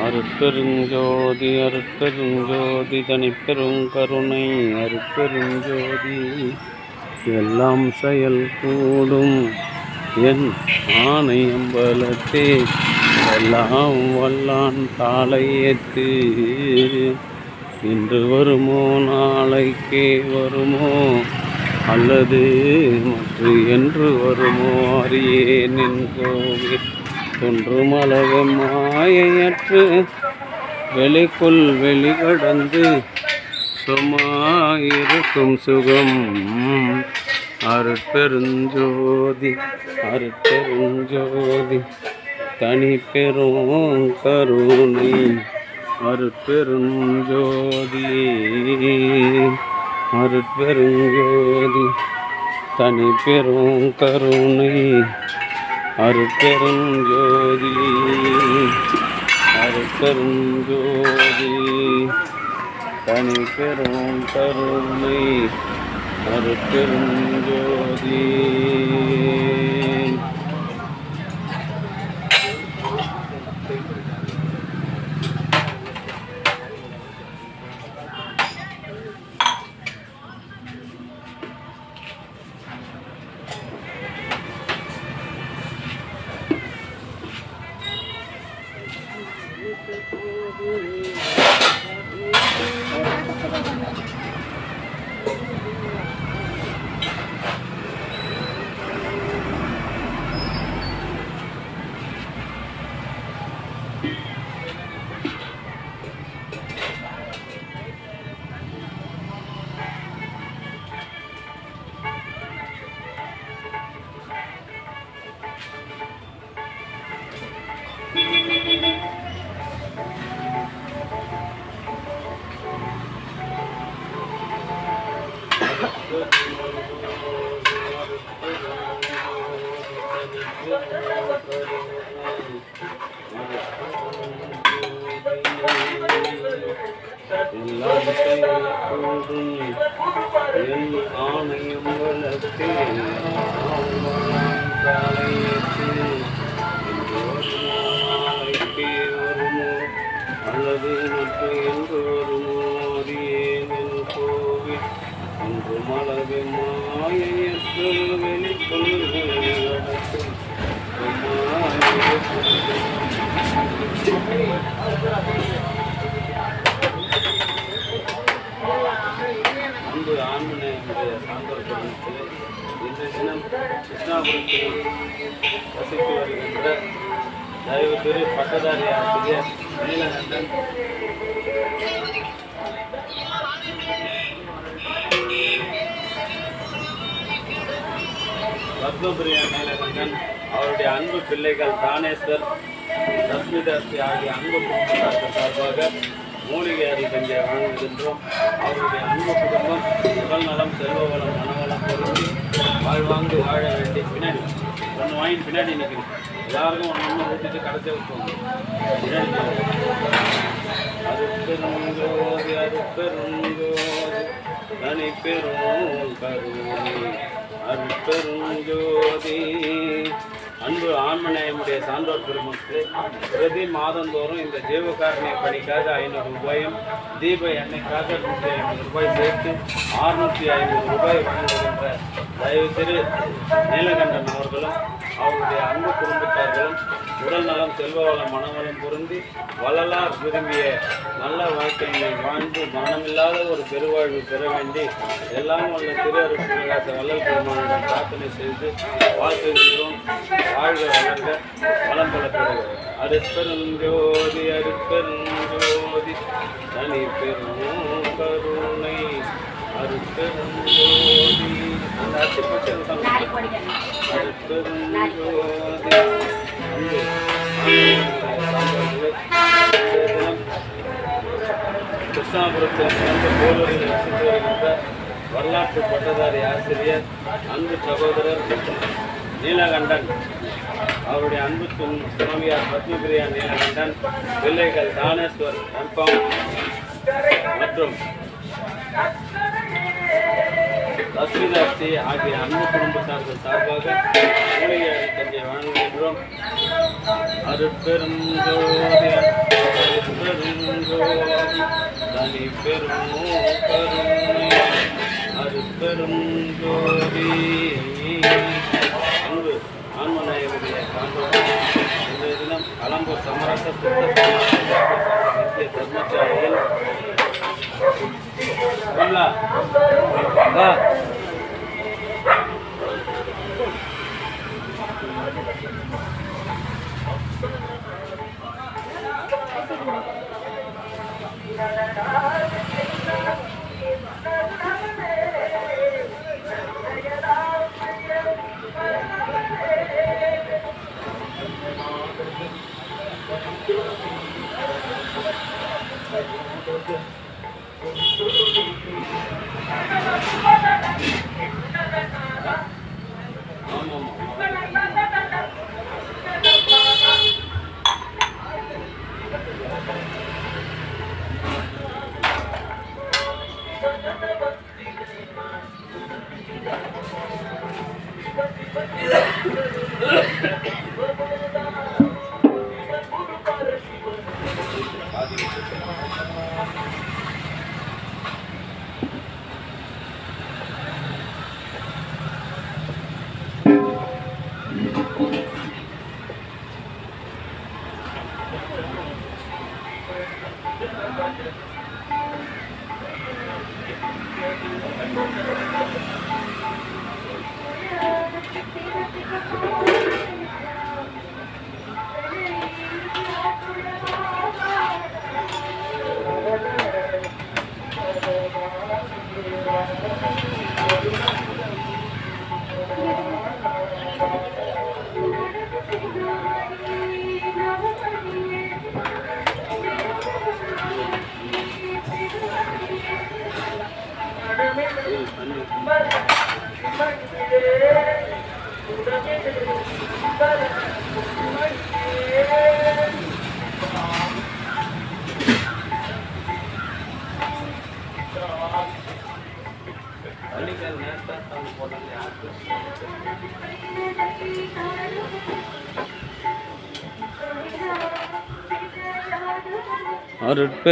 அருட்பெருஞ்சோதி அருட்பெருஞ்சோதி தனிப்பெரும் கருணை அருட்பெருஞ்சோதி எல்லாம் செயல் கூடும் என் ஆணை அம்பலத்தே எல்லாம் வல்லான் தாளையத்து இன்று வருமோ நாளைக்கே வருமோ அல்லது மற்ற என்று வருமோ அறியேன் என் கோவில் தோன்றும் அளவு மாயையற்று வெளிக்குள் வெளிகடந்து சும்மாயிருக்கும் சுகம் அருட்பெருஞ்சோதி அருட்பெருஞ்சோதி தனி பெரும் கருணை அருட்பெருஞ்சோதி அருட்பெருஞ்சோதி தனி பெரும் கருணை அருட்பெருஞ்சோதி அருட்பெருஞ்சோதி தனி பெரும் கருணை அருட்பெருஞ்சோதி எல்லாம் செயல்கூடும் என் ஆணையம் வளர்த்தே தாளையத்து இன்று வருமோ நாளைக்கே வருமோ அல்லது மற்ற என்று வருமோ அறியேன் என் கோவில் இன்று மலவே மாயையற்று வெளிக்குள் வெளிகடந்து அன்பு ஆண்மனை சாந்தோர் குடும்பத்தில் இன்றைய தினம் கிருஷ்ணாபுரத்தில் வசித்து வருகின்ற தயவு திரு பட்டதாரி ஆசிரியர் நீலகண்டன் பத்மபிரியா நீலகண்டன் அவருடைய அன்பு பிள்ளைகள் தானேஸ்வர் ரஷ்மிதாஸ்தி ஆகிய அன்பு குடும்பத்தார்கள் சார்பாக மூலிகை அருள் கஞ்சியை வழங்குகின்றோம். அவருடைய அன்பு குடும்பம் உடல் நலம் செல்வ வளம் மனவளம் பொருந்தி வாழ்வாங்கு வாழ வேண்டி பின்னாடி ஒன்று வாங்கி பின்னாடி நிற்கணும். எல்லாருக்கும் ஒன்று ஊட்டிட்டு கடைசி வைப்போம். பின்னாடி அருட்பெருஞ்சோதி அருட்பெருஞ்சோதி தனி பெரும் கருணை அருட்பெருஞ்சோதி. அன்பு ஆண்மனையமுடைய சான்றோர் பெருமக்களே, பிரதி மாதந்தோறும் இந்த ஜீவகாரணிய பணிக்காக 500 ரூபாயும் தீப எண்ணெய்க்காக 150 ரூபாய் சேர்த்து 650 ரூபாய் வழங்குகின்ற தயவு திரு நீலகண்டன் அவர்களும் அவருடைய அன்பு குடும்பத்தார்களும் உடல் நலம் செல்வ வளம் மனவளம் பொருந்தி வள்ளலார் விரும்பிய நல்ல வாழ்க்கையை வாழ்ந்து மரணமில்லாத ஒரு பெருவாழ்வு பெற வேண்டி எல்லாம் உள்ள திரு அருட்பிரகாச வள்ளல் பெருமானிடம் பிரார்த்தனை செய்து வாழ்த்துகின்றோம். வாழ்க வளர்க வளம் பல பெறுக. அருட்பெருஞ்சோதி அருட்பெருஞ்சோதி தனி பெரும் கருணை அருட்பெருஞ்சோதி. அந்த அச்சுப்பட்டு அருட்பெருஞ்சோதி. கிருஷ்ணாபுரத்தில் பிறந்த போலூரில் வசித்து வருகின்ற வரலாற்று பட்டதாரி ஆசிரியர் அன்பு சகோதரர் நீலகண்டன் அவருடைய அன்பு சுவாமியார் பத்மபிரியா நீலகண்டன் பிள்ளைகள் தானேஸ்வர் கன்ஃபார்ம் மற்றும் ரஷ்மிதாஸ்தி ஆகிய அன்பு குடும்பத்தார்கள் சார்பாக மூலிகை கஞ்சியை வழங்குகின்றோம். அருட்பெருஞ்சோதி சமரச சுத்த நித்திய தர்மச்சாரியில் வா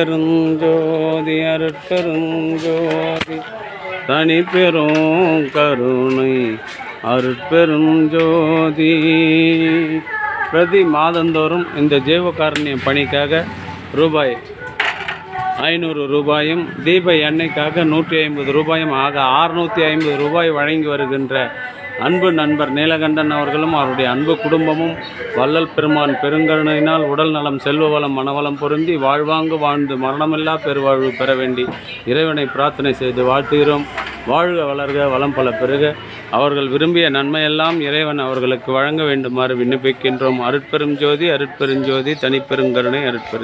அருட்பெருஞ்சோதி அருட்பெருஞ்சோதி தனி பெரும் கருணை அருட்பெருஞ்சோதி. பிரதி மாதந்தோறும் இந்த ஜீவகாருண்ய பணிக்காக ரூபாய் 500 ரூபாயும் தீப எண்ணெய்க்காக 150 ரூபாயும் ஆக 650 ரூபாய் வழங்கி வருகின்ற அன்பு நண்பர் நீலகண்டன் அவர்களும் அவருடைய அன்பு குடும்பமும் வள்ளல் பெருமான் பெருங்கருணையினால் உடல் நலம் செல்வ வளம் மனவளம் பொருந்தி வாழ்வாங்கு வாழ்ந்து மரணமில்லா பெருவாழ்வு பெற வேண்டி இறைவனை பிரார்த்தனை செய்து வாழ்த்துகிறோம். வாழ்க வளர்க வளம் பல பெருக அவர்கள் விரும்பிய நன்மையெல்லாம் இறைவன் அவர்களுக்கு வழங்க வேண்டுமாறு விண்ணப்பிக்கின்றோம். அருட்பெரும் ஜோதி அருட்பெருஞ்சோதி தனிப்பெருங்கருணை அருட்பெரும்